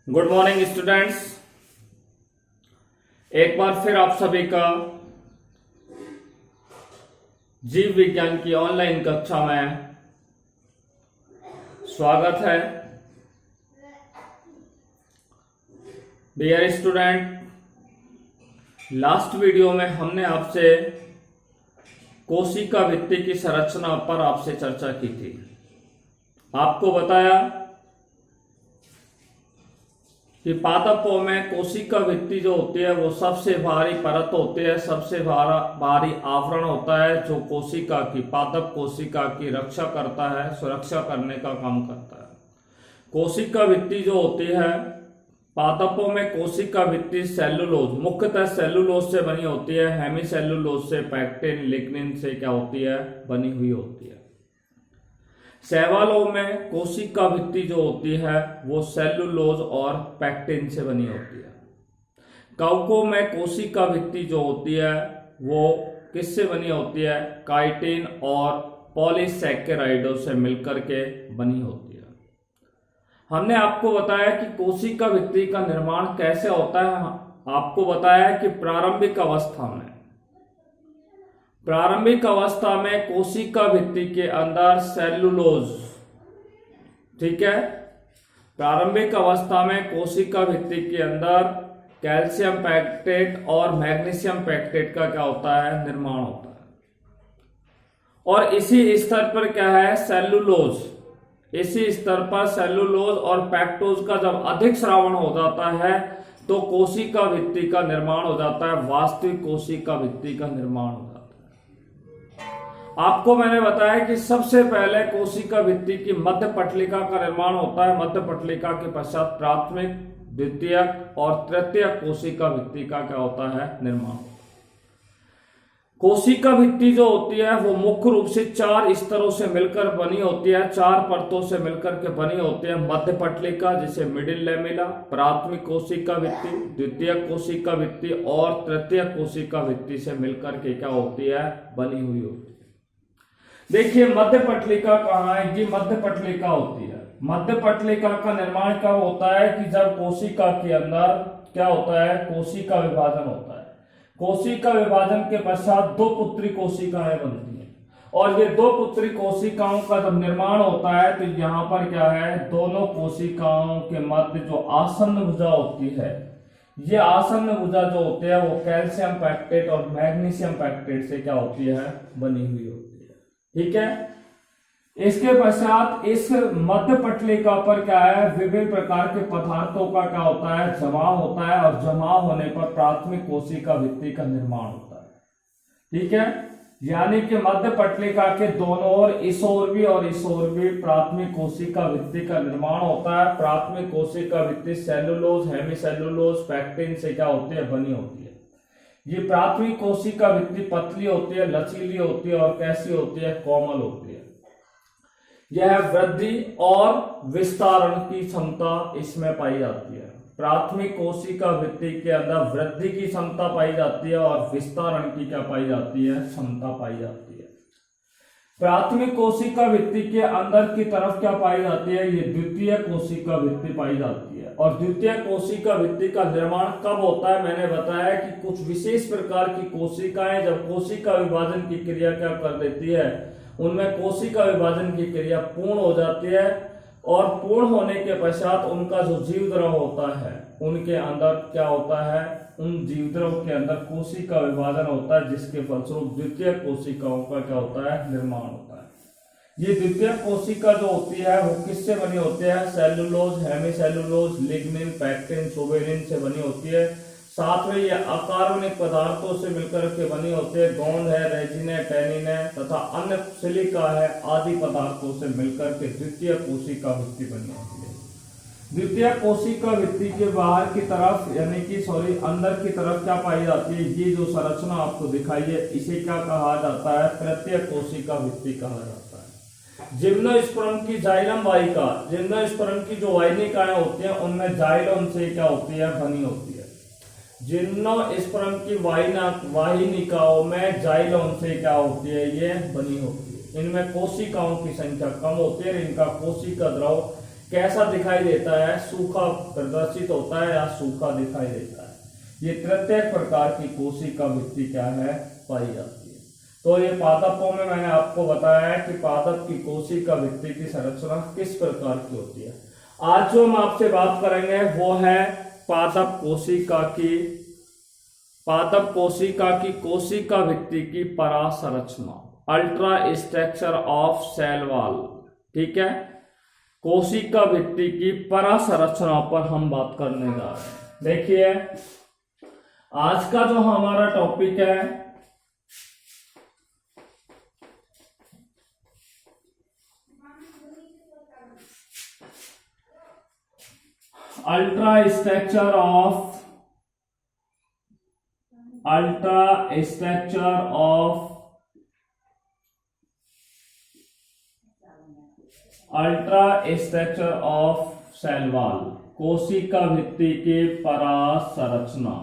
Good morning students. एक बार फिर आप सभी का जीव विज्ञान की ऑनलाइन कक्षा में स्वागत है। डियर स्टूडेंट, लास्ट वीडियो में हमने आपसे कोशिका भित्ति की संरचना पर आपसे चर्चा की थी। आपको बताया कि पादपों में कोशिका भित्ति जो होती है वो सबसे भारी परत होती है, सबसे भारी आवरण होता है जो कोशिका की पादप कोशिका की रक्षा करता है, सुरक्षा करने का काम करता है। कोशिका भित्ति जो होती है पादपों में, कोशिका भित्ति सेलुलोज, मुख्यतः सेलुलोज से बनी होती है। हेमीसेलुलोज से, पैक्टिन, लिग्निन से क्या होती है, बनी हुई होती है। शैवालों में कोशिका भित्ति जो होती है वो सेलुलोज और पैक्टिन से बनी होती है। कवकों में कोशिका भित्ति जो होती है वो किससे बनी होती है, काइटिन और पॉलीसैकेराइडों से मिलकर के बनी होती है। हमने आपको बताया कि कोशिका भित्ति का निर्माण कैसे होता है। आपको बताया कि प्रारंभिक अवस्था में कोशिका भित्ति के अंदर सेलुलोज, ठीक है, प्रारंभिक अवस्था में कोशिका भित्ति के अंदर कैल्शियम पैक्टेट और मैग्नीशियम पैक्टेट का क्या होता है, निर्माण होता है। और इसी स्तर पर क्या है, सेलुलोज, इसी स्तर पर सेलुलोज और पैक्टोज का जब अधिक श्रावण हो जाता है तो कोशिका भित्ति का निर्माण हो जाता है, वास्तविक कोशिका भित्ति का निर्माण हो जाता है। आपको मैंने बताया कि सबसे पहले कोशिका भित्ति की मध्य पटलिका का निर्माण होता है। मध्य पटलिका के पश्चात प्राथमिक, द्वितीयक और तृतीयक कोशिका भित्ति का क्या होता है, निर्माण। कोशिका भित्ति जो होती है वो मुख्य रूप से 4 स्तरों से मिलकर बनी होती है, 4 परतों से मिलकर के बनी होती है। मध्य पटलिका जिसे मिडिल लेमिला, प्राथमिक कोशिका भित्ति, द्वितीयक कोशिका भित्ति और तृतीयक कोशिका भित्ति से मिलकर के क्या होती है, बनी हुई होती है। देखिए मध्य पटलिका कहाँ है, ये मध्य पटलिका होती है। मध्य पटलिका का निर्माण कब होता है कि जब कोशिका के अंदर क्या होता है, कोशिका विभाजन होता है। कोशिका विभाजन के पश्चात 2 पुत्री कोशिकाएं बनती हैं और ये 2 पुत्री कोशिकाओं का जब निर्माण होता है तो यहाँ पर क्या है, दोनों कोशिकाओं के मध्य जो आसन्न भुजा होती है, ये आसन्न भुजा जो होती है वो कैल्शियम पैक्टेट और मैग्नीशियम पैक्टेट से क्या होती है, बनी हुई होती है। ठीक है, इसके पश्चात इस मध्य पटलिका पर क्या है, विभिन्न प्रकार के पदार्थों का क्या होता है, जमाव होता है और जमाव होने पर प्राथमिक कोशिका भित्ति का निर्माण होता है। ठीक है, यानी कि मध्य पटलिका के दोनों ओर इस ओर भी प्राथमिक कोशिका भित्ति का निर्माण होता है। प्राथमिक कोशिका भित्ति सेलुलोज, हेमीसेलुलोज, पैक्टिन से क्या होती है, बनी होती है। ये प्राथमिक कोशिका भित्ति पतली होती है, लचीली होती है और कैसी होती है, कोमल होती है। यह वृद्धि और विस्तारण की क्षमता इसमें पाई जाती है। प्राथमिक कोशिका भित्ति के अंदर वृद्धि की क्षमता पाई जाती है और विस्तारण की क्या पाई जाती है, क्षमता पाई जाती है। प्राथमिक कोशिका भित्ति के अंदर की तरफ क्या पाई जाती है, ये द्वितीय कोशिका भित्ति पाई जाती है। और द्वितीय कोशिका भित्ति का निर्माण कब होता है, मैंने बताया कि कुछ विशेष प्रकार की कोशिकाएं जब कोशिका विभाजन की क्रिया क्या कर देती है, उनमें कोशिका विभाजन की क्रिया पूर्ण हो जाती है और पूर्ण होने के पश्चात उनका जो जीव द्रव होता है उनके अंदर क्या होता है, उन जीव द्रव के अंदर कोशिका विभाजन होता है, जिसके फलस्वरूप द्वितीय कोशिकाओं का क्या होता है, निर्माण होता है। ये द्वितीय कोशिका जो होती है वो किससे बनी होती है, सेलुलोज, हेमीसेलुलोज, लिग्निन, पैक्टिन, सोबेरिन से बनी होती है। साथ में ये अकार्बनिक पदार्थों से मिलकर के बनी होती है। गोंद है, रेजिन है, टैनिन है तथा अन्य सिलिका है आदि पदार्थों से मिलकर के द्वितीय कोशिका भित्ति बनी होती है। द्वितीय कोशिका भित्ति के बाहर की तरफ यानी कि अंदर की तरफ क्या पाई जाती है, ये जो संरचना आपको दिखाई है इसे क्या कहा जाता है, तृतीय कोशिका भित्ति कहा जाता है। जिम्नोस्पर्म की जाइलम वाहिका, जिम्नोस्पर्म की जो वाहिनिकाएं होती हैं उनमें जाइलम से क्या होती है, बनी होती है। जिम्नोस्पर्म की वाहिनिकाओं में जाइलम से क्या होती है, ये बनी होती है। इनमें कोशिकाओं की संख्या कम होती है, इनका कोशिका द्रव कैसा दिखाई देता है, सूखा प्रदर्शित होता है या सूखा दिखाई देता है। ये तृतीय प्रकार की कोशिका भित्ति क्या है, पाई जाती है। तो ये पादपों में मैंने आपको बताया है कि पादप की कोशिका भित्ति की संरचना किस प्रकार की होती है। आज जो हम आपसे बात करेंगे वो है पादप कोशिका की कोशिका भित्ति की परासंरचना, ultra structure of cell wall. ठीक है, कोशिका भित्ति की परासंरचना पर हम बात करने जा रहे हैं। देखिए आज का जो हमारा टॉपिक है ultra structure of cell wall, कोशिका भित्ति की परासंरचना।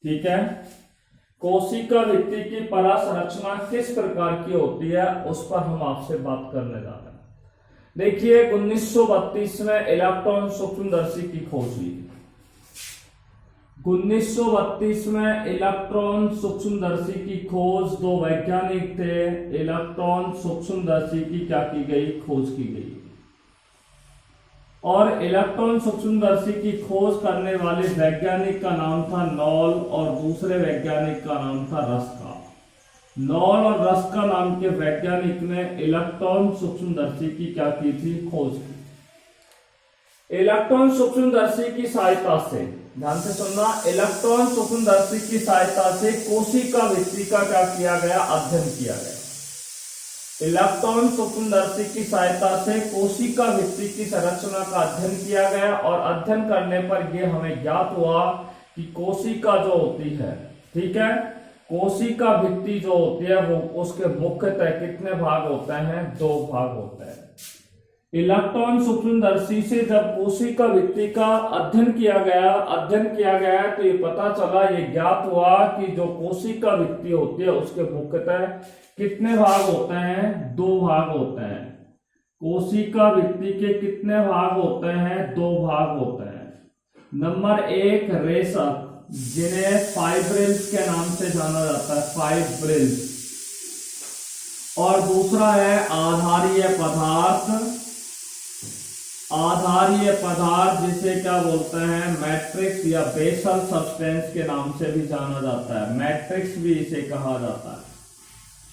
ठीक है, कोशिका भित्ति की परासंरचना किस प्रकार की होती है उस पर हम आपसे बात करने जा रहे हैं। देखिए 1932 में इलेक्ट्रॉन सूक्ष्मदर्शी की खोज हुई। 1932 में इलेक्ट्रॉन सूक्ष्मदर्शी की खोज, दो वैज्ञानिक थे, इलेक्ट्रॉन सूक्ष्मदर्शी की क्या की गई, खोज की गई। और इलेक्ट्रॉन सूक्ष्मदर्शी की खोज करने वाले वैज्ञानिक का नाम था नॉल और दूसरे वैज्ञानिक का नाम था रस्का। नॉल और रस्का नाम के वैज्ञानिक ने इलेक्ट्रॉन सूक्ष्मदर्शी की क्या की थी, खोज की। इलेक्ट्रॉन सूक्ष्मदर्शी की सहायता से, ध्यान से सुनना, इलेक्ट्रॉन सूक्ष्मदर्शी की सहायता से कोशिका भित्ति का क्या किया गया, अध्ययन किया गया। इलेक्ट्रॉन सूक्ष्मदर्शी की सहायता से कोशिका भित्ति की संरचना का अध्ययन किया गया और अध्ययन करने पर यह हमें ज्ञात हुआ कि कोशिका जो होती है, ठीक है, कोशिका भित्ति जो होती है वो उसके मुख्यतः कितने भाग होते हैं, दो भाग होते हैं। इलेक्ट्रॉन सूक्ष्मदर्शी से जब कोशिका भित्ति का अध्ययन किया गया तो ये पता चला, ये ज्ञात हुआ कि जो कोशिका भित्ति होती है उसके मुख्यतः कितने भाग होते हैं, दो भाग होते हैं। कोशिका भित्ति के कितने भाग होते हैं, दो भाग होते हैं। नंबर एक रेशक, जिन्हें फाइब्रिल्स के नाम से जाना जाता है, फाइब्रिल्स। और दूसरा है आधारीय पदार्थ, जिसे क्या बोलते हैं, मैट्रिक्स या बेसल सब्सटेंस के नाम से भी जाना जाता है, मैट्रिक्स भी इसे कहा जाता है।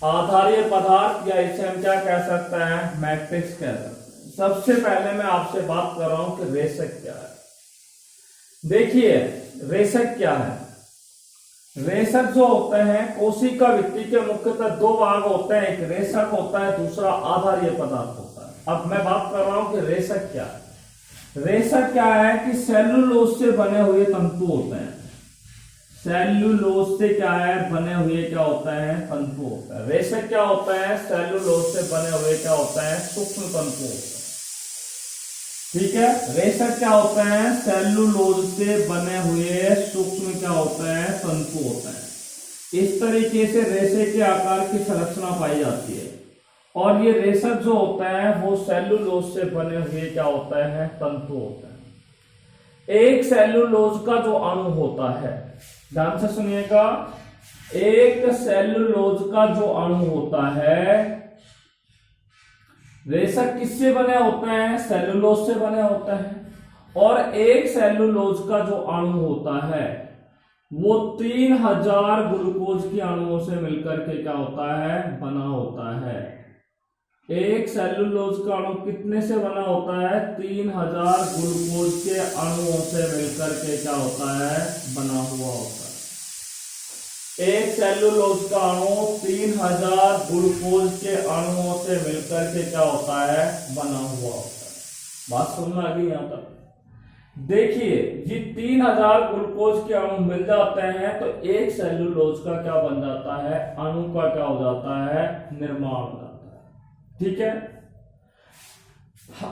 आधारीय पदार्थ या इसे हम क्या कह सकते हैं, मैट्रिक्स कह सकते हैं। सबसे पहले मैं आपसे बात कर रहा हूं कि रेशक क्या है। देखिए रेशक क्या है, रेशक जो होते हैं कोशिका भित्ति के मुख्यतः दो भाग होते हैं, एक रेशक होता है, दूसरा आधारीय पदार्थ होता है। अब मैं बात कर रहा हूं कि रेशक क्या है। रेशक क्या है कि सेलुलोज से बने हुए तंतु होते हैं। सेलुलोज से क्या है, बने हुए क्या होता है, तंतु होता है। रेशक क्या होता है, सेलुलोज से बने हुए क्या होता है, सूक्ष्म तंतु होता है। ठीक है, रेशक क्या होता है, सेलुलोज से बने हुए सूक्ष्म क्या होता है, तंतु होता है। इस तरीके से रेशे के आकार की संरचना पाई जाती है। और ये रेशक जो होता है वो सेलुलोज से बने हुए क्या होता है, तंतु होता है। एक सेलुलोज का जो अणु होता है, ध्यान से सुनिएगा, एक सेलुलोज का जो अणु होता है, रेशक किससे बने होते हैं, सेलुलोज से बने होते हैं। और एक सेलुलोज का जो अणु होता है वो 3000 ग्लूकोज के अणुओं से मिलकर के क्या होता है, बना होता है। एक सेलुलोज का अणु कितने से बना होता है, 3000 ग्लूकोज के अणुओं से मिलकर के क्या होता है, बना हुआ होता है। एक सेलुलोज का अणु 3000 ग्लूकोज के अणुओं से मिलकर के क्या होता है, बना हुआ होता है। बात समझ आ गई यहां तक। देखिए ये 3000 ग्लूकोज के अणु मिल जाते हैं तो एक सेलुलोज का क्या बन जाता है, अणु का क्या हो जाता है, निर्माण हो जाता है। ठीक है,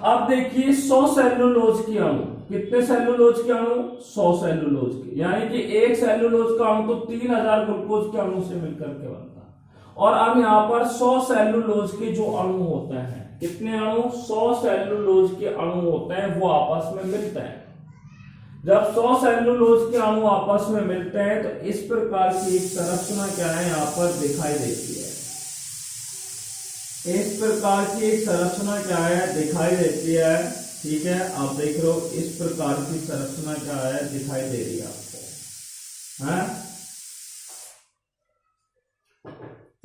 अब देखिए 100 सेलुलोज की अणु, कितने सेलुलोज के अणु, 100 सेलुलोज के, यानी कि एक सेलुलोज का अणु तो 3000 ग्लूकोज के अणु से मिलकर के बनता है। और अब यहां पर 100 सेलुलोज के जो अणु होते हैं, कितने अणु? 100 सेलुलोज के अणु होते हैं, वो आपस में मिलते हैं। जब 100 सेलुलोज के अणु आपस में मिलते हैं तो इस प्रकार की एक संरचना क्या है यहाँ पर दिखाई देती है। इस प्रकार की एक संरचना क्या है दिखाई देती है। ठीक है, आप देख रहे हो इस प्रकार की संरचना क्या है दिखाई दे रही है आपको, है?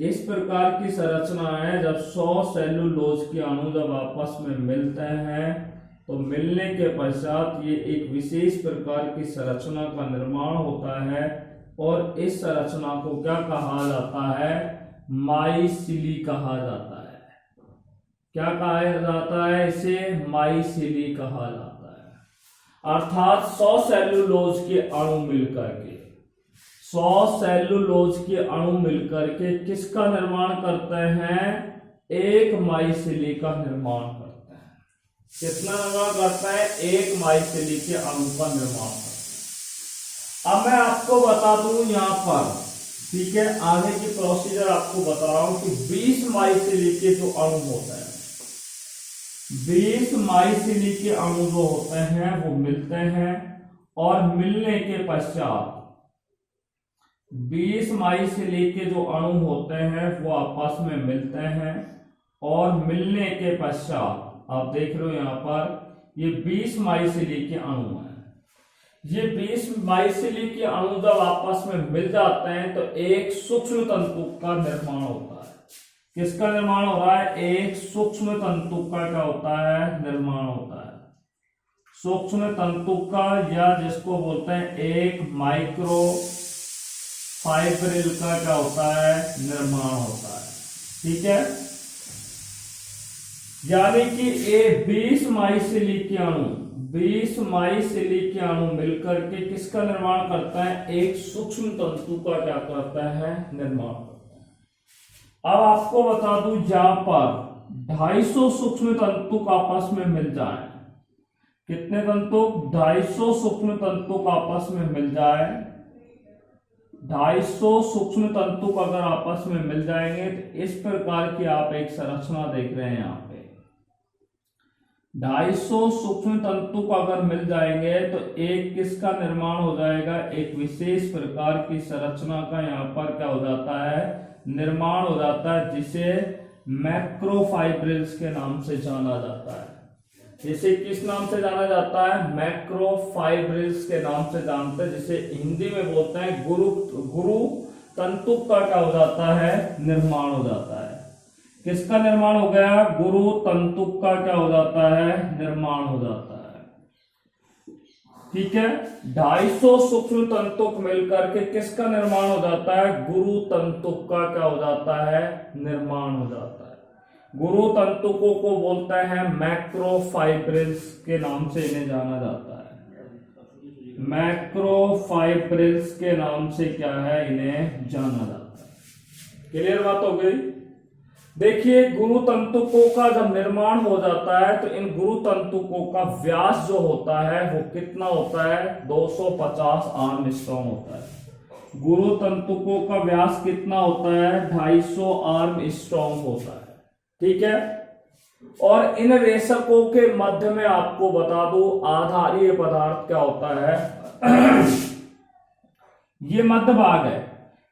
इस प्रकार की संरचना है। जब 100 सेलुलोज के अणु जब आपस में मिलते हैं तो मिलने के पश्चात ये एक विशेष प्रकार की संरचना का निर्माण होता है और इस संरचना को क्या कहा जाता है? माइसिली कहा जाता है। क्या कहा जाता है? इसे माइसिली कहा जाता है। अर्थात 100 सेलुलोज के अणु मिलकर के 100 सेलुलोज के अणु मिलकर के किसका निर्माण करते हैं? एक माइसिली का निर्माण करते हैं। कितना निर्माण करता है? एक माइसिली के अणु का निर्माण करता है। अब मैं आपको बता दूं यहां पर, ठीक है, आगे की प्रोसीजर आपको बता रहा हूं कि 20 माइसिली के जो अणु होते हैं, 20 माइसिली के अणु जो होते हैं वो मिलते हैं और मिलने के पश्चात 20 माइसिली के जो अणु होते हैं वो आपस में मिलते हैं और मिलने के पश्चात आप देख रहे हो यहां पर ये 20 माइसिली के अणु हैं। ये 20 माइसिली के अणु जब आपस में मिल जाते हैं तो एक सूक्ष्म तंतु का निर्माण होता है। किसका निर्माण हो रहा है? एक सूक्ष्म तंतु का क्या होता है? निर्माण होता है। सूक्ष्म तंतु का, या जिसको बोलते हैं एक माइक्रो फाइब्रिल का क्या होता है? निर्माण होता है। ठीक है, यानी कि ये 20 माइसिली के अणु 20 माइसिली के अणु मिलकर के किसका निर्माण करता है? एक सूक्ष्म तंतु का क्या करता है? निर्माण करता है। अब आपको बता दूं, जहां पर 250 सूक्ष्म तंतु आपस में मिल जाए, कितने तंतु? 250 सूक्ष्म तंतु आपस में मिल जाए, 250 सूक्ष्म तंतु अगर आपस में मिल जाएंगे तो इस प्रकार की आप एक संरचना देख रहे हैं यहाँ पे। 250 सूक्ष्म तंतु अगर मिल जाएंगे तो एक किसका निर्माण हो जाएगा? एक विशेष प्रकार की संरचना का यहाँ पर क्या हो जाता है? निर्माण हो जाता है, जिसे मैक्रोफाइब्रिल्स के नाम से जाना जाता है। जिसे किस नाम से जाना जाता है? मैक्रोफाइब्रिल्स के नाम से जानते हैं, जिसे हिंदी में बोलते हैं गुरु तंतु का क्या हो जाता है? निर्माण हो जाता है। किसका निर्माण हो गया? गुरु तंतु का क्या हो जाता है? निर्माण हो जाता है। ठीक है, 250 सूक्ष्म तंतु मिलकर के किसका निर्माण हो जाता है? गुरु तंतु का क्या हो जाता है? निर्माण हो जाता है। गुरु तंतुकों को बोलते हैं मैक्रोफाइब्रिल्स के नाम से इन्हें जाना जाता है। मैक्रोफाइब्रिल्स के नाम से क्या है? इन्हें जाना जाता है। क्लियर बात हो गई? देखिए, गुरु तंतुकों का जब निर्माण हो जाता है तो इन गुरु तंतुकों का व्यास जो होता है वो कितना होता है? 250 आर्मस्ट्रॉन्ग होता है। गुरु तंतुकों का व्यास कितना होता है? 250 आर्मस्ट्रॉन्ग होता है। ठीक है, और इन रेशकों के मध्य में आपको बता दो आधारीय पदार्थ क्या होता है। ये मध्य भाग है।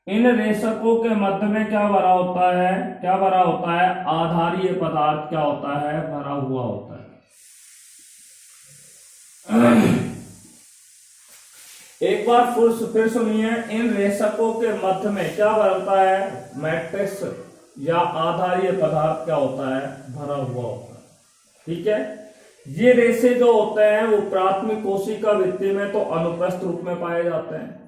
इन रेशकों के मध्य में क्या भरा होता है? क्या भरा होता है? आधारीय पदार्थ क्या होता है? भरा हुआ होता है। एक बार फिर सुनिए, इन रेशकों के मध्य में क्या भरता है? मैट्रिक्स या आधारीय पदार्थ क्या होता है? भरा हुआ होता है। ठीक है, ये रेशे जो होते हैं वो प्राथमिक कोशिका भित्ति में तो अनुप्रस्थ रूप में पाए जाते हैं।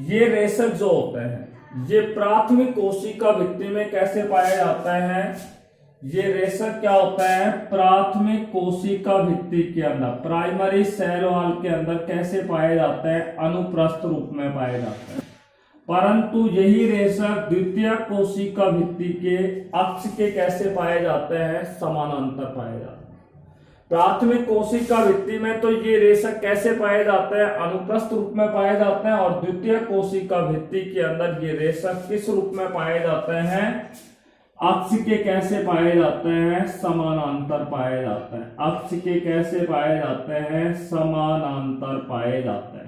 ये रेशक जो होते हैं ये प्राथमिक कोशिका भित्ति में कैसे पाए जाते हैं? ये रेशक क्या होता है? प्राथमिक कोशिका भित्ति के अंदर, प्राइमरी सेल वॉल के अंदर कैसे पाए जाते हैं? अनुप्रस्थ रूप में पाए जाते हैं। परंतु यही रेशक द्वितीय कोशिका भित्ति के अक्ष के कैसे पाए जाते हैं? समानांतर पाए जाते हैं। प्राथमिक कोशिका भित्ति में तो ये रेशक कैसे पाए जाते हैं? अनुप्रस्थ रूप में पाए जाते हैं, और द्वितीय कोशिका भित्ति के अंदर ये रेशक किस रूप में पाए जाते हैं? अक्ष के कैसे पाए जाते हैं? समानांतर पाए जाते हैं। अक्ष के कैसे पाए जाते हैं? समानांतर पाए जाते हैं।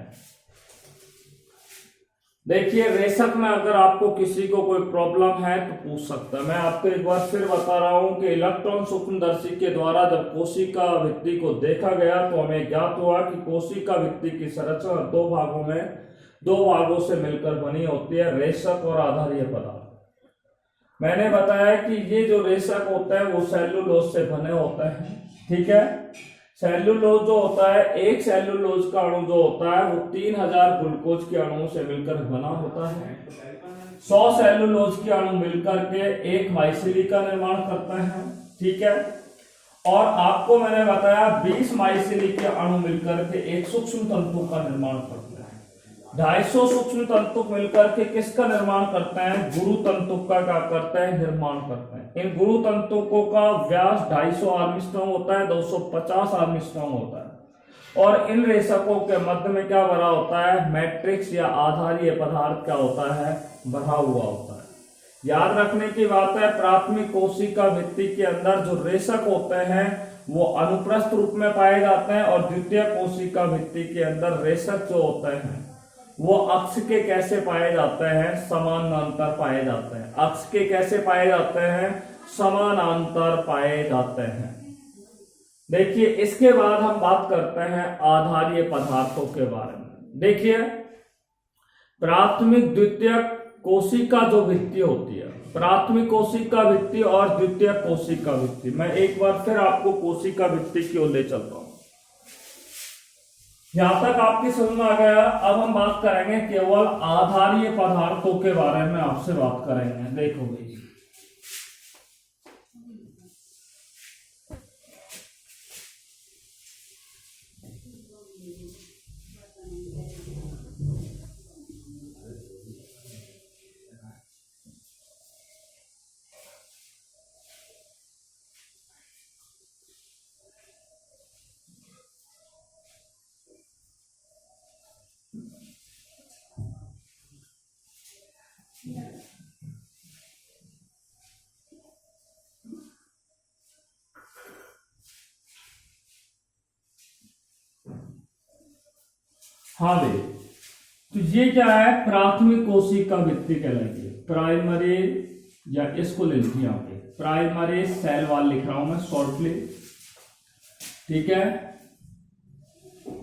देखिए रेशक में अगर आपको किसी को कोई प्रॉब्लम है तो पूछ सकता है। मैं आपको एक बार फिर बता रहा हूं कि इलेक्ट्रॉन सूक्ष्मदर्शी के द्वारा जब कोशिका भित्ति को देखा गया तो हमें ज्ञात हुआ कि कोशिका भित्ति की संरचना दो भागों से मिलकर बनी होती है, रेशक और आधारीय पदार्थ। मैंने बताया कि ये जो रेशक होता है वो सेल्यूलोज से बने होते हैं, ठीक है। सेल्यूलोज जो होता है, एक सेल्यूलोज का अणु जो होता है वो 3000 ग्लूकोज के अणुओं से मिलकर बना होता है। 100 सेल्यूलोज के अणु मिलकर के एक माइसिली का निर्माण करते हैं, ठीक है। और आपको मैंने बताया 20 माइसिली के अणु मिलकर के एक सूक्ष्म तंतु का निर्माण करते हैं। 250 सूक्ष्म तंतु मिलकर के किसका निर्माण करते हैं? गुरु तंतु का क्या करते हैं? निर्माण करते हैं। इन गुरु तंतुकों का व्यास 250 आर्मस्ट्रांग होता है, 250 आर्मस्ट्रांग होता है। और इन रेशकों के मध्य में क्या भरा होता है? मैट्रिक्स या आधारीय पदार्थ क्या होता है? भरा हुआ होता है। याद रखने की बात है, प्राथमिक कोशिका भित्ति के अंदर जो रेशक होते हैं वो अनुप्रस्थ रूप में पाए जाते हैं, और द्वितीय कोशिका भित्ति के अंदर रेशक जो होते हैं वो अक्ष के कैसे पाए जाते हैं? समानांतर पाए जाते हैं। अक्ष के कैसे पाए जाते हैं? समानांतर पाए जाते हैं। देखिए इसके बाद हम बात करते हैं आधारीय पदार्थों के बारे में। देखिए प्राथमिक द्वितीयक कोशिका जो भित्ति होती है, प्राथमिक कोशिका भित्ति और द्वितीय कोशिका भित्ति, मैं एक बार फिर आपको कोशिका भित्ति की ओर ले चलता हूं। यहां तक आपकी समझ में आ गया। अब हम बात करेंगे केवल आधारीय पदार्थों के बारे में, आपसे बात करेंगे। देखो भाई, हाँ भाई, तो ये क्या है? प्राथमिक कोशिका भित्ति कहलाती है। प्राइमरी, या इसको ले लीजिए यहाँ पे, प्राइमरी सेल वॉल लिख रहा हूं मैं शॉर्टली, ठीक है।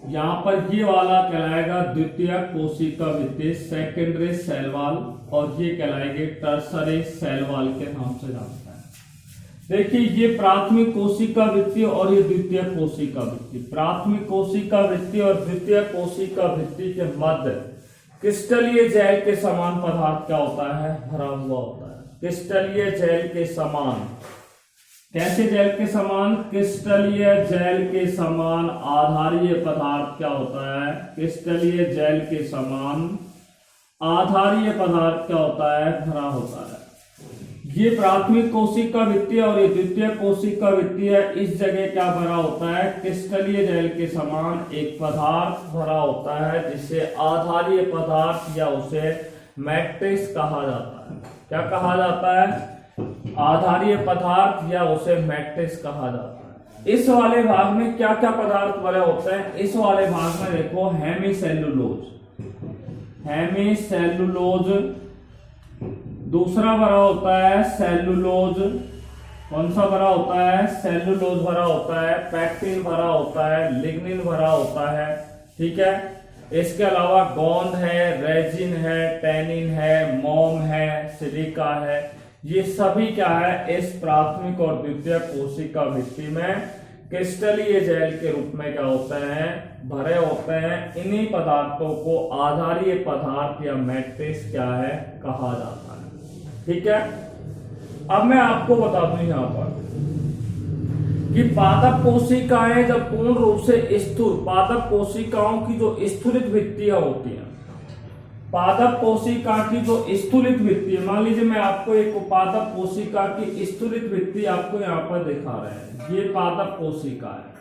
यहां पर ये वाला कहलाएगा द्वितीय कोशिका भित्ति, सेकेंडरी सेल वॉल, और ये कहलाएगी टर्सरी सेल वॉल के नाम से जानते हैं। देखिए ये प्राथमिक कोशिका भित्ति और ये द्वितीय कोशिका भित्ति। प्राथमिक कोशिका भित्ति और द्वितीय कोशिका भित्ति के मध्य क्रिस्टलीय जेल के समान पदार्थ क्या होता है? भरा हुआ होता है। क्रिस्टलीय जेल के समान, कैसे जेल के समान? क्रिस्टलीय जेल के समान आधारीय पदार्थ क्या होता है? क्रिस्टलीय जेल के समान आधारीय पदार्थ क्या होता है? भरा होता है। ये प्राथमिक कोशिका भित्ति और ये द्वितीय कोशिका भित्ति है। इस जगह क्या भरा होता है? क्रिस्टलीय जेल के समान एक पदार्थ भरा होता है जिसे आधारीय पदार्थ या उसे मैट्रिक्स कहा जाता है। क्या कहा जाता है? आधारीय पदार्थ या उसे मैट्रिक्स कहा जाता है। इस वाले भाग में क्या क्या पदार्थ भरे होते हैं? इस वाले भाग में देखो हेमीसेल्यूलोज, हेमीसेल्यूलोज, दूसरा भरा होता है सेल्यूलोज। कौन सा भरा होता है? सेल्यूलोज भरा होता है, पैक्टिन भरा होता है, लिग्निन भरा होता है, ठीक है। इसके अलावा गोंद है, रेजिन है, टैनिन है, मोम है, सिलिका है। ये सभी क्या है? इस प्राथमिक और द्वितीय कोशिका भित्ति में क्रिस्टलीय जेल के रूप में क्या होते हैं? भरे होते हैं। इन्हीं पदार्थों को आधारीय पदार्थ या मैट्रिक्स क्या है? कहा जाता है, ठीक है। अब मैं आपको बता दूं यहां पर कि पादप कोशिकाएं जब पूर्ण रूप से स्थूल, पादप कोशिकाओं की जो स्थूलित भित्तियां होती हैं, पादप कोशिका की जो स्थूलित भित्ति है, मान लीजिए मैं आपको एक पादप कोशिका की स्थूलित भित्ति आपको यहां पर दिखा रहे हैं। ये पादप कोशिका है,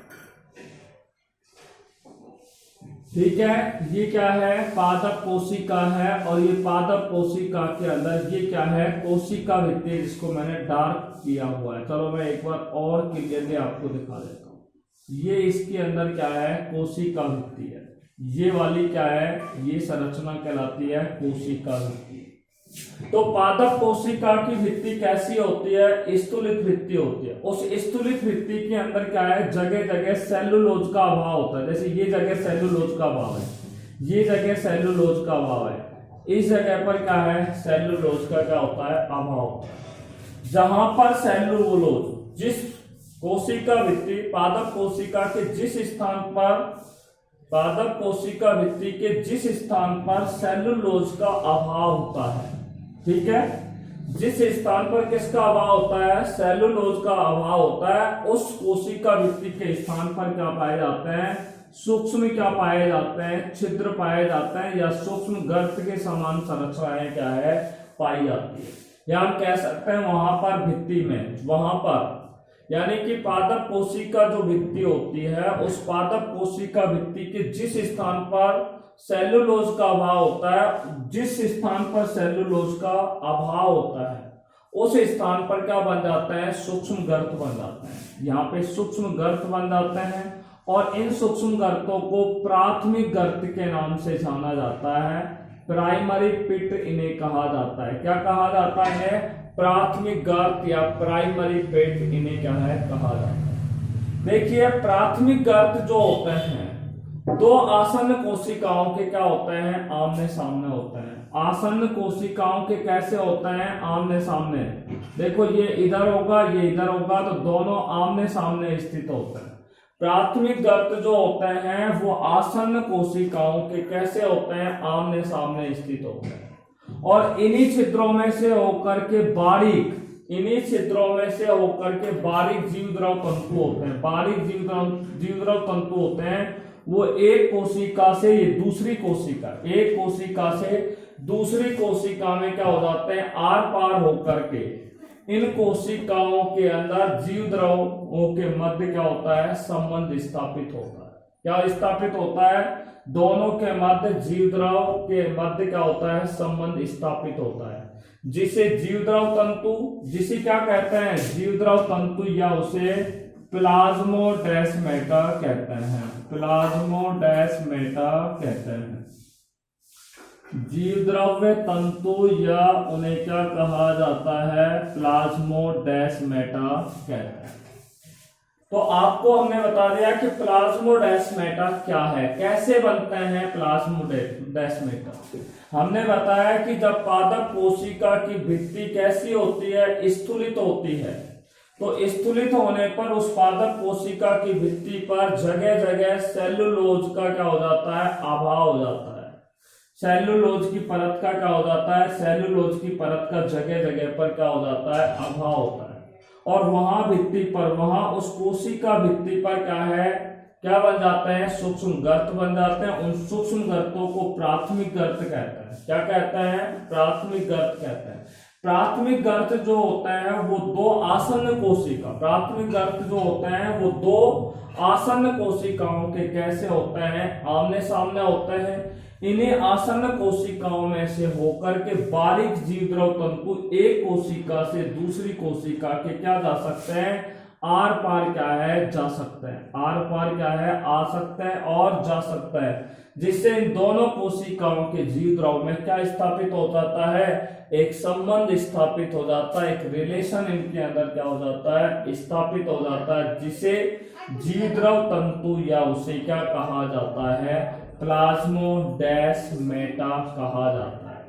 ठीक है, ये क्या है, पादप कोशिका है, और ये पादप कोशिका के अंदर ये क्या है, कोशिका भित्ति, जिसको मैंने डार्क किया हुआ है। चलो मैं एक बार और क्लियरली आपको दिखा देता हूँ। ये इसके अंदर क्या है, कोशिका भित्ति है। ये वाली क्या है, ये संरचना कहलाती है कोशिका भित्ति। तो पादप कोशिका की भित्ति कैसी होती है, स्थूलित भित्ति होती है। उस स्थूलित भित्ति के अंदर क्या है, जगह जगह सेलुलोज का अभाव होता है। जैसे ये जगह सेलुलोज का अभाव है, ये जगह सेलुलोज का अभाव है, इस जगह पर क्या है, सेलुलोज का क्या होता है, अभाव होता है। जहां पर सेलुलोज, जिस कोशिका भित्ति, पादप कोशिका के जिस स्थान पर, पादप कोशिका भित्ति के जिस स्थान पर सेलुलोज का अभाव होता है, ठीक है, जिस स्थान पर किसका अभाव होता है, सेलुलोज का अभाव होता है, उस कोशिका भित्ति के स्थान पर क्या पाए जाते हैं, सूक्ष्म क्या पाए जाते हैं, छिद्र पाए जाते हैं, या सूक्ष्म गर्त के समान संरचनाएं क्या है, पाई जाती है। या हम कह सकते हैं वहां पर भित्ति में, वहां पर, यानी कि पादप कोशिका जो भित्ति होती है, उस पादप कोशिका भित्ति के जिस स्थान पर सेलुलोज का अभाव होता है, जिस स्थान पर सेलुलोज का अभाव होता है, उस स्थान पर क्या बन जाता है, सूक्ष्म गर्त बन जाते हैं। यहाँ पे सूक्ष्म गर्त बन जाते हैं, और इन सूक्ष्म गर्तों को प्राथमिक गर्त के नाम से जाना जाता है। प्राइमरी पिट इन्हें कहा जाता है। क्या कहा जाता है, प्राथमिक गर्त या प्राइमरी पिट इन्हें क्या है, कहा जाता है। देखिए, प्राथमिक गर्त जो होते हैं, दो आसन्न कोशिकाओं के क्या होते हैं, आमने सामने होते हैं। आसन्न कोशिकाओं के कैसे होते हैं, आमने सामने। देखो, ये इधर होगा, ये इधर होगा, तो दोनों आमने सामने स्थित होते हैं। प्राथमिक गर्त जो होते हैं वो आसन्न कोशिकाओं के कैसे होते हैं, आमने सामने स्थित होते हैं। और इन्हीं छिद्रों में से होकर के बारीक, इन्हीं छिद्रों में से होकर के बारीक जीवद्रव तंतु होते हैं। बारीक जीवद्रव तंतु होते हैं, वो एक कोशिका से ये दूसरी कोशिका, एक कोशिका से दूसरी कोशिका में क्या हो जाते हैं, आर पार होकर के इन कोशिकाओं के अंदर जीवद्रवों के मध्य क्या होता है, संबंध स्थापित होता है। क्या स्थापित होता है, दोनों के मध्य, जीवद्रव के मध्य क्या होता है, संबंध स्थापित होता है, जिसे जीवद्रव तंतु, जिसे क्या कहते हैं, जीवद्रव तंतु, या उसे प्लाज्मोडेस्माटा कहते हैं। प्लाज्मोडेस्माटा कहते हैं। जीवद्रव्य तंतु, या उन्हें क्या कहा जाता है, प्लाज्मोडेस्माटा कहते हैं। तो आपको हमने बता दिया कि प्लाज्मोडेस्माटा क्या है, कैसे बनते हैं प्लाज्मोडेस्माटा। हमने बताया कि जब पादप कोशिका की भित्ति कैसी होती है, स्थूलित होती है, तो स्थूलित होने पर उस पादप कोशिका की भित्ति पर जगह जगह सेलुलोज का क्या हो जाता है, अभाव हो जाता है। सेलुलोज की परत का क्या हो जाता है, सेलुलोज की परत का जगह जगह पर क्या हो जाता है, अभाव होता है। और वहां भित्ति पर, वहां उस कोशिका भित्ति पर क्या है, क्या बन जाते हैं, सूक्ष्म गर्त बन जाते हैं। उन सूक्ष्म गर्तों को प्राथमिक गर्त कहते हैं। क्या कहते हैं, प्राथमिक गर्त कहते हैं। प्राथमिक गर्त जो होते हैं वो दो आसन्न कोशिका, प्राथमिक गर्त जो होते हैं वो दो आसन्न कोशिकाओं के कैसे होते हैं, आमने सामने होते हैं। इन्हीं आसन्न कोशिकाओं में से होकर के बारीक जीवद्रव तंतु एक कोशिका से दूसरी कोशिका के क्या जा सकते हैं, आर पार क्या है, जा सकते हैं। आर पार क्या है, आ सकते हैं और जा सकता है, जिससे इन दोनों कोशिकाओं के जीवद्रव में क्या स्थापित हो जाता है, एक संबंध स्थापित हो जाता है, एक रिलेशन इनके अंदर क्या हो जाता है, स्थापित हो जाता है, जिसे जीवद्रव तंतु या उसे क्या कहा जाता है, प्लाज्मोडेस्माटा कहा जाता है।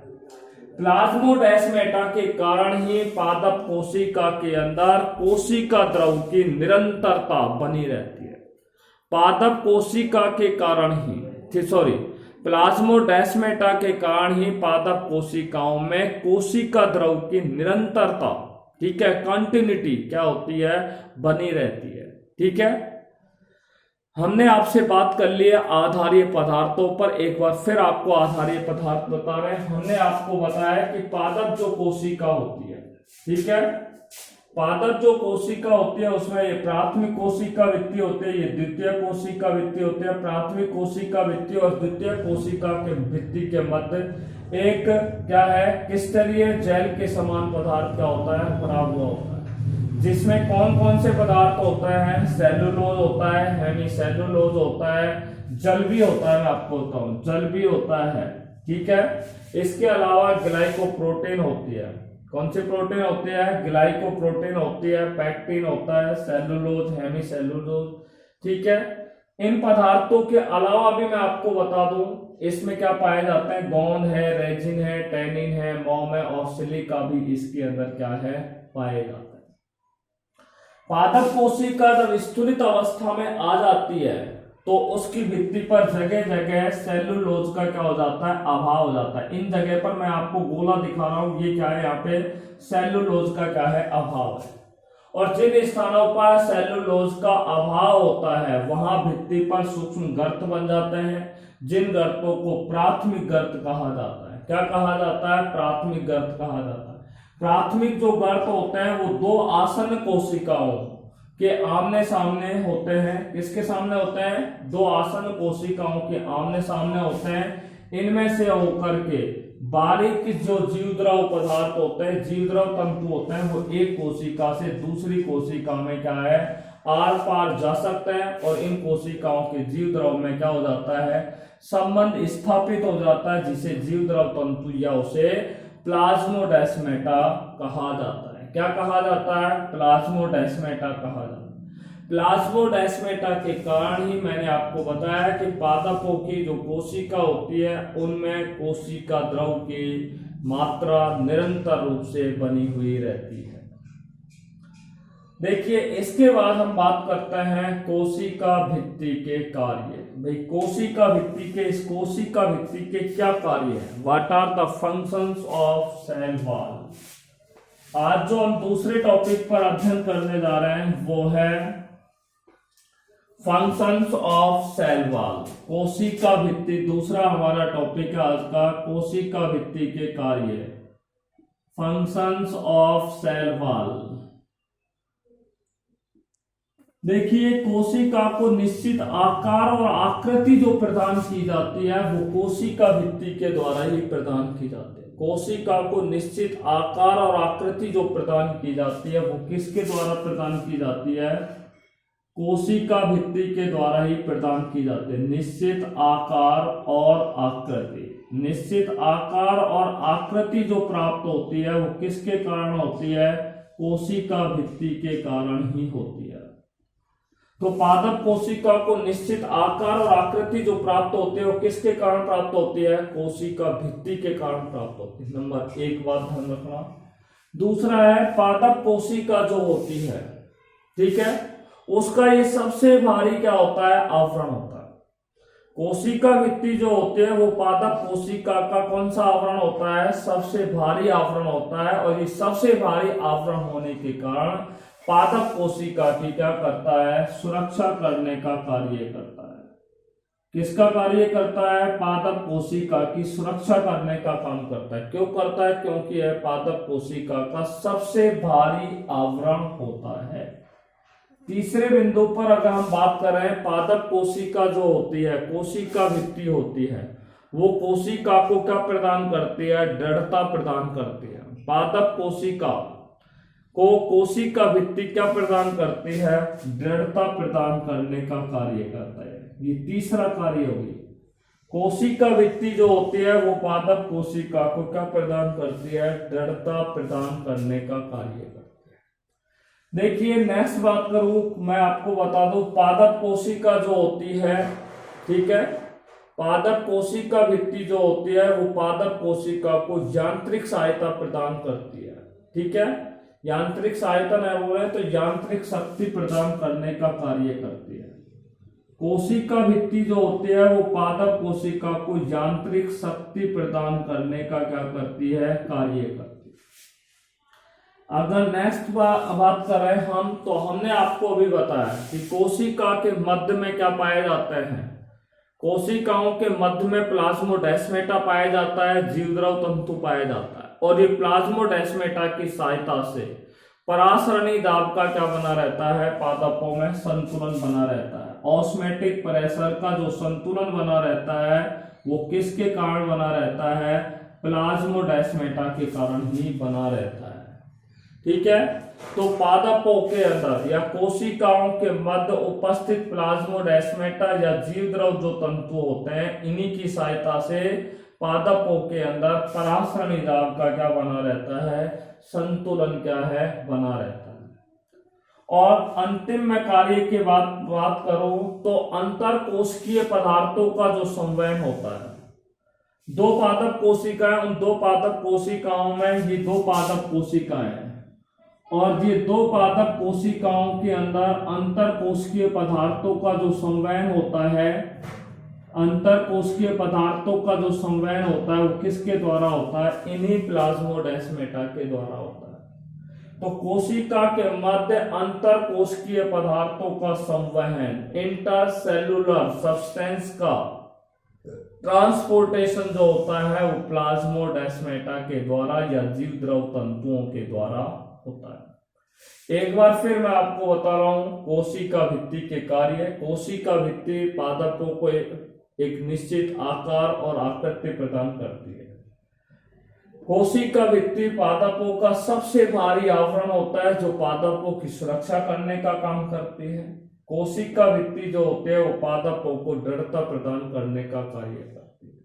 प्लाज्मोडेस्माटा के कारण ही पादप कोशिका के अंदर कोशिका द्रव की निरंतरता बनी रहती है। पादप कोशिका के कारण ही, सॉरी, प्लाज्मोडेस्माटा के कारण ही पादप कोशिकाओं में कोशिका द्रव की निरंतरता, ठीक है, कंटिन्यूटी क्या होती है, बनी रहती है। ठीक है, हमने आपसे बात कर ली है आधारीय पदार्थों पर। एक बार फिर आपको आधारीय पदार्थ बता रहे हैं। हमने आपको बताया कि पादप जो कोशिका होती है, ठीक है, पादप जो कोशिका होती है उसमें ये प्राथमिक कोशिका भित्ति होती है, ये द्वितीय कोशिका भित्ति होती है। प्राथमिक कोशिका भित्ति और द्वितीय कोशिका के भित्ति के मध्य एक क्या है, क्रिस्टलीय जेल के समान पदार्थ क्या होता है, भरा हुआ होता है, जिसमें कौन कौन से पदार्थ होते हैं, सेलुलोज होता है, हेमीसेलुलोज होता है, जल भी होता है, मैं आपको बताऊं जल भी होता है, ठीक है। इसके अलावा ग्लाइकोप्रोटीन होती है। कौन सी प्रोटीन होती है, ग्लाइकोप्रोटीन होती है, पैक्टिन होता है, सेलुलोज, हेमीसेलुलोज, ठीक है। इन पदार्थों के अलावा भी मैं आपको बता दूं इसमें क्या पाए जाते हैं, गोंद है, रेजिन है, टैनिन है, मोम है और सिलिका भी इसके अंदर क्या है, पाए जाते हैं। पादप कोशिका जब स्थूलित अवस्था में आ जाती है तो उसकी भित्ति पर जगह जगह सेलुलोज का क्या हो जाता है, अभाव हो जाता है। इन जगह पर मैं आपको गोला दिखा रहा हूं, ये क्या है, यहाँ पे सेलुलोज का क्या है, अभाव है। और जिन स्थानों पर सेलुलोज का अभाव होता है वहां भित्ति पर सूक्ष्म गर्त बन जाते हैं, जिन गर्तों को प्राथमिक गर्त कहा जाता है। क्या कहा जाता है, प्राथमिक गर्त कहा जाता है। प्राथमिक जो गर्त होते हैं वो दो आसन्न कोशिकाओं के आमने सामने होते हैं। किसके सामने होते हैं, दो आसन्न कोशिकाओं के आमने सामने होते हैं। इनमें से होकर के बारीक जो जीवद्रव पदार्थ होते हैं, जीवद्रव तंतु होते हैं, वो एक कोशिका से दूसरी कोशिका में क्या है, आर पार जा सकते हैं और इन कोशिकाओं के जीवद्रव में क्या हो जाता है, संबंध स्थापित हो जाता है, जिसे जीवद्रव तंतु या उसे प्लाज्मोडेस्माटा कहा जाता है। क्या कहा जाता है, प्लाज्मोडेस्माटा कहा जाता है। प्लाज्मोडेस्माटा के कारण ही मैंने आपको बताया कि पादपों की जो कोशिका होती है उनमें कोशिका द्रव की मात्रा निरंतर रूप से बनी हुई रहती है। देखिए इसके बाद हम बात करते हैं कोशिका भित्ति के कार्य। भाई कोशिका भित्ति के, इस कोशिका भित्ति के क्या कार्य है, what are the functions of cell wall. आज जो हम दूसरे टॉपिक पर अध्ययन करने जा रहे हैं वो है फंक्शंस ऑफ सेल वॉल, कोशिका भित्ति। दूसरा हमारा टॉपिक है आज का कोशिका भित्ति के कार्य, फंक्शंस ऑफ सेल वॉल। देखिए कोशिका को निश्चित आकार और आकृति जो प्रदान की जाती है वो कोशिका भित्ति के द्वारा ही प्रदान की जाती है। कोशिका को निश्चित आकार और आकृति जो प्रदान की जाती है वो किसके द्वारा प्रदान की जाती है, कोशिका भित्ति के द्वारा ही प्रदान की जाती है। निश्चित आकार और आकृति, निश्चित आकार और आकृति जो प्राप्त होती है वो किसके कारण होती है, कोशिका भित्ति के कारण ही होती है। तो पादप कोशिका को निश्चित आकार और आकृति जो प्राप्त होती है वो किसके कारण प्राप्त होती है, कोशिका भित्ति के कारण प्राप्त होती है। नंबर एक बात ध्यान रखना। दूसरा है पादप कोशिका जो होती है, ठीक है, उसका ये सबसे भारी क्या होता है, आवरण होता है। कोशिका भित्ति जो होती है वो पादप कोशिका का कौन सा आवरण होता है, सबसे भारी आवरण होता है। और ये सबसे भारी आवरण होने के कारण पादप कोशिका की क्या करता है, सुरक्षा करने का कार्य करता है। किसका कार्य करता है, पादप कोशिका की सुरक्षा करने का काम करता है। क्यों करता है, क्योंकि यह पादप कोशिका का सबसे भारी आवरण होता है। तीसरे बिंदु पर अगर हम बात करें, पादप कोशिका जो होती है, कोशिका भित्ति होती है, वो कोशिका को क्या प्रदान करती है, दृढ़ता प्रदान करती है। पादप कोशिका को कोशिका भित्ति क्या प्रदान करती है, दृढ़ता प्रदान करने का कार्य करता है। ये तीसरा कार्य होगी। कोशिका भित्ति जो होती है वो पादप कोशिका को क्या प्रदान करती है, दृढ़ता प्रदान करने का कार्य करती है। देखिए नेक्स्ट बात करूं, मैं आपको बता दूं पादप कोशिका जो होती है, ठीक है, पादप कोशिका भित्ति जो होती है वो पादप कोशिका को यांत्रिक सहायता प्रदान करती है। ठीक है, यांत्रिक सहायता नहीं बोल रहे तो यांत्रिक शक्ति प्रदान करने का कार्य करती है। कोशिका भित्ति जो होती है वो पादप कोशिका को यांत्रिक शक्ति प्रदान करने का क्या करती है, कार्य करती है। अगर नेक्स्ट बात करें हम, तो हमने आपको अभी बताया कि कोशिका के मध्य में क्या पाए जाते हैं, कोशिकाओं के मध्य में प्लाज्मोडेस्माटा पाया जाता है, जीवद्रव तंतु पाया जाता है। और ये प्लाज्मोडेस्माटा की सहायता से परासरणी दाब का क्या बना रहता है, पादपों में संतुलन बना रहता है। ऑस्मोटिक प्रेशर का जो संतुलन बना रहता है वो किसके कारण बना रहता है, प्लाज्मोडेस्माटा के कारण ही बना रहता है। ठीक है, तो पादपों के अंदर या कोशिकाओं के मध्य उपस्थित प्लाज्मोडेस्माटा या जीवद्रव जो तंतु होते हैं, इन्हीं की सहायता से पादपों के अंदर परासरणी दाब का क्या बना रहता है, संतुलन क्या है, बना रहता है। और अंतिम में कार्य की बात करूं तो अंतर कोशिकीय पदार्थों का जो संवहन होता है, दो पादप कोशिकाएं, उन दो पादप कोशिकाओं में ये दो पादप कोशिकाएं हैं और ये दो पादप कोशिकाओं के अंदर अंतर कोशिकीय पदार्थों का जो संवहन होता है, अंतर कोशिकीय पदार्थों का जो संवहन होता है वो किसके द्वारा होता है, इन्हीं प्लाज्मोडेस्माटा के द्वारा होता है। तो कोशिका के मध्य अंतर कोशिकीय पदार्थों का संवहन, इंटरसेल्युलर सब्सटेंस का ट्रांसपोर्टेशन जो होता है वो प्लाज्मोडेस्माटा के द्वारा या जीवद्रव तंतुओं के द्वारा होता है। एक बार फिर मैं आपको बता रहा हूं कोशिका भित्ति के कार्य। कोशिका भित्ति पादपों को एक निश्चित आकार और आकृति प्रदान करती है। कोशिका भित्ति पादपों का सबसे भारी आवरण होता है जो पादपों की सुरक्षा करने का काम करती है। कोशिका भित्ति जो होते हैं वो पादपों को दृढ़ता प्रदान करने का कार्य करती है।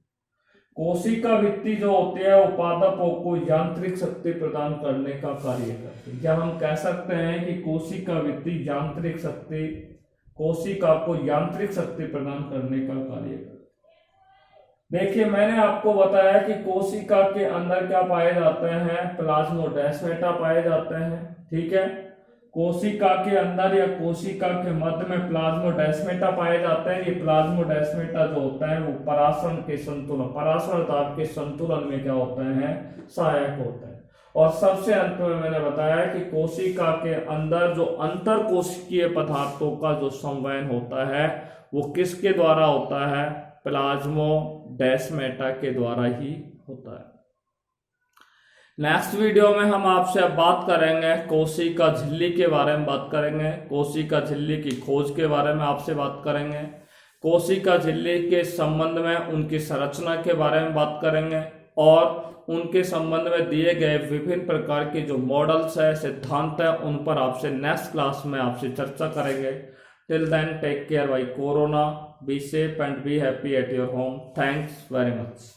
कोशिका भित्ति जो होती है वो पादपों को यांत्रिक शक्ति प्रदान करने का कार्य करती है। या हम कह सकते हैं कि कोशिका भित्ति यांत्रिक शक्ति, कोशिका को यांत्रिक शक्ति प्रदान करने का कार्य करती है। देखिए, मैंने आपको बताया कि कोशिका के अंदर क्या पाए जाते हैं, प्लाज्मोडेस्माटा पाए जाते हैं। ठीक है, कोशिका के अंदर या कोशिका के मध्य में प्लाज्मोडेस्माटा पाए जाते हैं। ये प्लाज्मोडेस्माटा जो होता है वो परासरण के संतुलन, परासरण दाब के संतुलन में क्या होते हैं, सहायक होते हैं। और सबसे अंत में मैंने बताया कि कोशिका के अंदर जो अंतर कोशिकीय पदार्थों का जो संवहन होता है वो किसके द्वारा होता है, प्लाज्मोडेस्माटा के द्वारा ही होता है। नेक्स्ट वीडियो में हम आपसे अब बात करेंगे कोशिका झिल्ली के बारे में बात करेंगे। कोशिका झिल्ली की खोज के बारे में आपसे बात करेंगे। कोशिका झिल्ली के संबंध में उनकी संरचना के बारे में बात करेंगे और उनके संबंध में दिए गए विभिन्न प्रकार के जो मॉडल्स है, सिद्धांत है, उन पर आपसे नेक्स्ट क्लास में आपसे चर्चा करेंगे। Till then take care bye corona, be safe and be happy at your home. Thanks very much.